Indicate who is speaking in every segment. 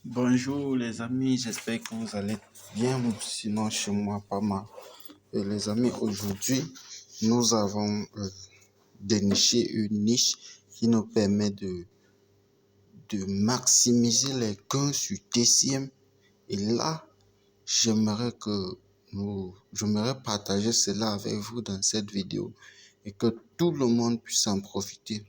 Speaker 1: Bonjour les amis, j'espère que vous allez bien, sinon chez moi pas mal. Et les amis, aujourd'hui, nous avons déniché une niche qui nous permet de maximiser les gains sur TCM. Et là, j'aimerais partager cela avec vous dans cette vidéo et que tout le monde puisse en profiter.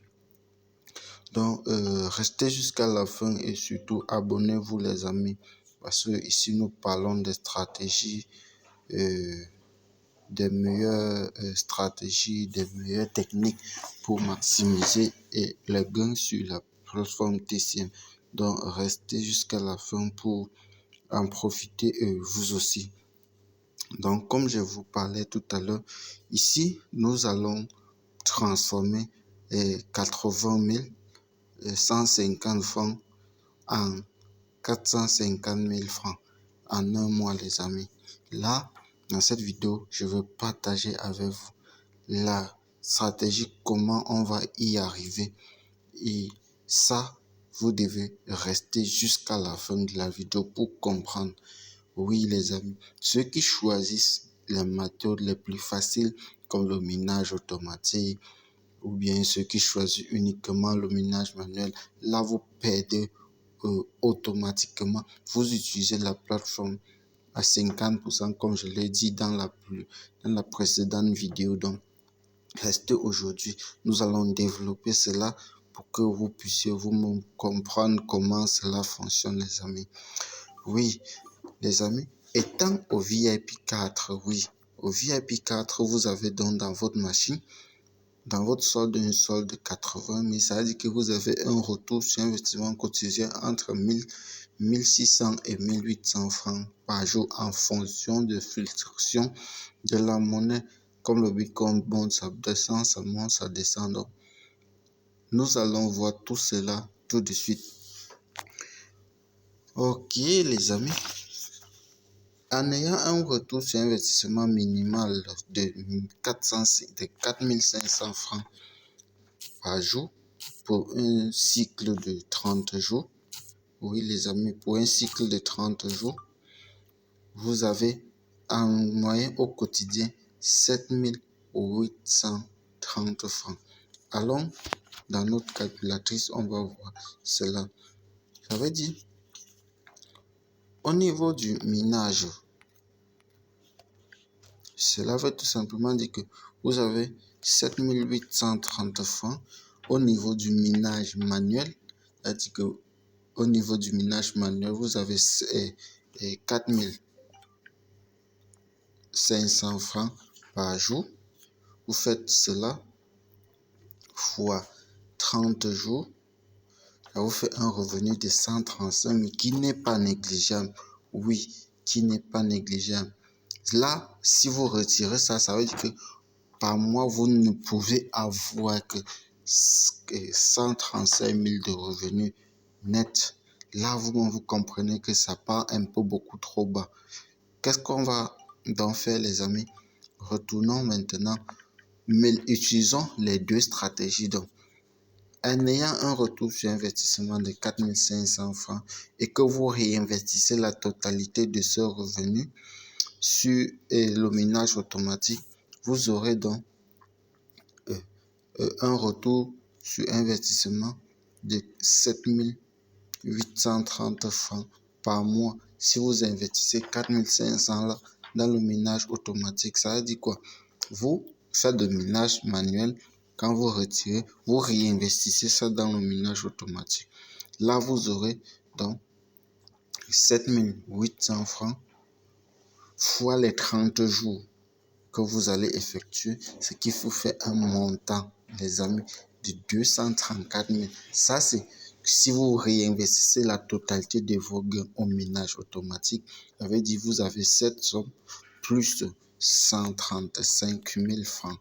Speaker 1: Donc, restez jusqu'à la fin et surtout abonnez-vous les amis, parce que ici nous parlons des stratégies, des meilleures stratégies, des meilleures techniques pour maximiser les gains sur la plateforme TCM. Donc, restez jusqu'à la fin pour en profiter vous aussi. Donc, comme je vous parlais tout à l'heure, ici, nous allons transformer 80 000 150 francs en 450 000 francs en un mois, les amis. Là, dans cette vidéo, je vais partager avec vous la stratégie, comment on va y arriver. Et ça, vous devez rester jusqu'à la fin de la vidéo pour comprendre. Oui, les amis, ceux qui choisissent les méthodes les plus faciles, comme le minage automatique, ou bien ceux qui choisissent uniquement le minage manuel, là vous perdez automatiquement. Vous utilisez la plateforme à 50% comme je l'ai dit dans la précédente vidéo. Donc, restez aujourd'hui. Nous allons développer cela pour que vous puissiez vous comprendre comment cela fonctionne, les amis. Oui, les amis, étant au VIP 4, oui, au VIP 4, vous avez donc dans votre machine, dans votre solde, une solde de 80 000, ça veut dire que vous avez un retour sur investissement quotidien entre 1600 et 1800 francs par jour en fonction de fluctuation de la monnaie. Comme le Bitcoin monte, ça descend, ça monte, ça descend. Donc, nous allons voir tout cela tout de suite. Ok, les amis. En ayant un retour sur investissement minimal de 4500 francs par jour pour un cycle de 30 jours. Oui, les amis, pour un cycle de 30 jours, vous avez en moyenne au quotidien 7830 francs. Allons dans notre calculatrice, on va voir cela. Ça veut dire, au niveau du minage, cela veut tout simplement dire que vous avez 7830 francs au niveau du minage manuel. C'est-à-dire que au niveau du minage manuel, vous avez 4500 francs par jour. Vous faites cela fois 30 jours. Ça vous fait un revenu de 135 000 qui n'est pas négligeable. Oui, qui n'est pas négligeable. Là, si vous retirez ça, ça veut dire que par mois, vous ne pouvez avoir que 135 000 de revenus nets. Là, vous comprenez que ça part un peu beaucoup trop bas. Qu'est-ce qu'on va donc faire, les amis? Retournons maintenant, mais utilisons les deux stratégies. Donc, en ayant un retour sur investissement de 4500 francs et que vous réinvestissez la totalité de ce revenu sur le minage automatique, vous aurez donc un retour sur investissement de 7830 francs par mois. Si vous investissez 4500 là dans le minage automatique, ça veut dire quoi? Vous faites le minage manuel, quand vous retirez, vous réinvestissez ça dans le minage automatique. Là, vous aurez donc 7800 francs fois les 30 jours que vous allez effectuer, ce qui vous fait un montant, les amis, de 234 000. Ça, c'est si vous réinvestissez la totalité de vos gains au minage automatique. Ça veut dire que vous avez cette somme plus 135 000 francs.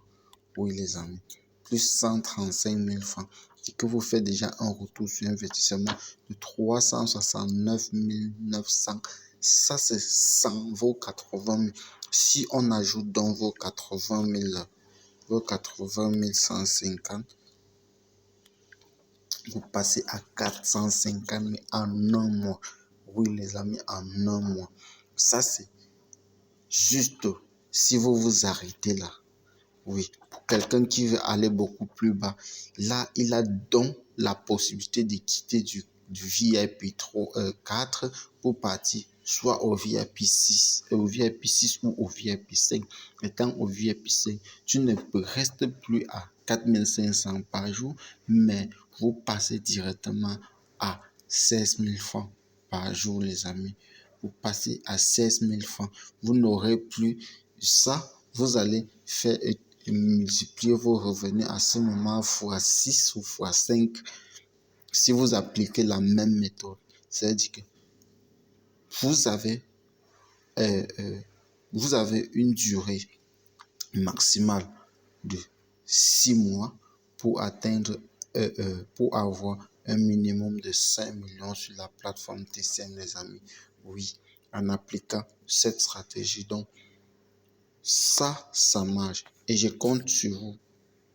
Speaker 1: Oui, les amis, plus 135 000 francs. Et que vous faites déjà un retour sur investissement de 369 900. Ça, c'est sans vos 80 000. Si on ajoute dans vos 80 150, vous passez à 450 000 en un mois. Oui, les amis, en un mois. Ça, c'est juste si vous vous arrêtez là. Oui, pour quelqu'un qui veut aller beaucoup plus bas, là, il a donc la possibilité de quitter du VIP 4 pour partir soit au VIP 6, au VIP 6 ou au VIP 5. Étant au VIP 5, tu ne restes plus à 4500 par jour, mais vous passez directement à 16 000 francs par jour, les amis. Vous passez à 16 000 francs. Vous n'aurez plus ça. Vous allez faire multiplier vos revenus à ce moment fois 6 ou fois 5 si vous appliquez la même méthode. C'est-à-dire que vous avez, euh, euh, vous avez une durée maximale de 6 mois pour atteindre, pour avoir un minimum de 5 millions sur la plateforme TCM, les amis. Oui, en appliquant cette stratégie. Donc, ça marche. Et je compte sur vous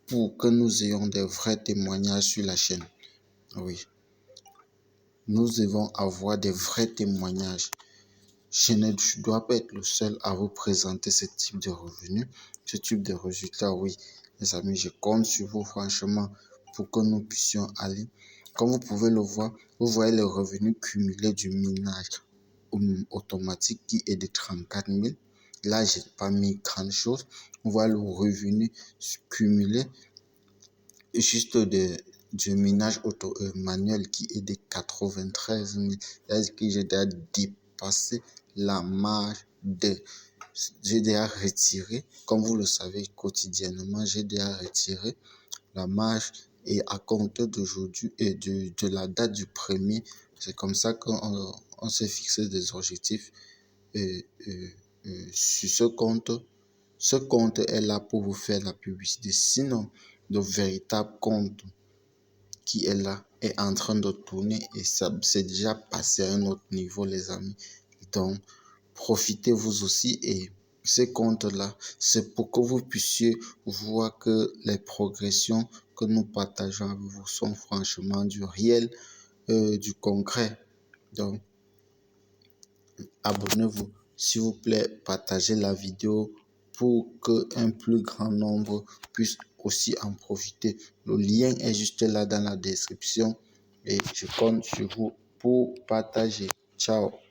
Speaker 1: pour que nous ayons des vrais témoignages sur la chaîne. Oui, nous devons avoir des vrais témoignages. Je ne dois pas être le seul à vous présenter ce type de revenus, ce type de résultats. Oui, les amis, je compte sur vous franchement pour que nous puissions aller. Comme vous pouvez le voir, vous voyez le revenu cumulé du minage automatique qui est de 34 000. Là, je n'ai pas mis grand chose. On voit le revenu cumulé juste du minage manuel qui est de 93 000. C'est-à-dire que j'ai déjà dépassé la marge de... J'ai déjà retiré, comme vous le savez quotidiennement, j'ai déjà retiré la marge et à compter d'aujourd'hui et de la date du premier, c'est comme ça qu'on s'est fixé des objectifs sur ce compte. Ce compte est là pour vous faire la publicité. Sinon, le véritable compte qui est là est en train de tourner et ça c'est déjà passé à un autre niveau, les amis. Donc, profitez-vous aussi et ce compte-là, c'est pour que vous puissiez voir que les progressions que nous partageons avec vous sont franchement du réel, du concret. Donc, abonnez-vous, s'il vous plaît, partagez la vidéo pour qu'un plus grand nombre puisse aussi en profiter. Le lien est juste là dans la description et je compte sur vous pour partager. Ciao.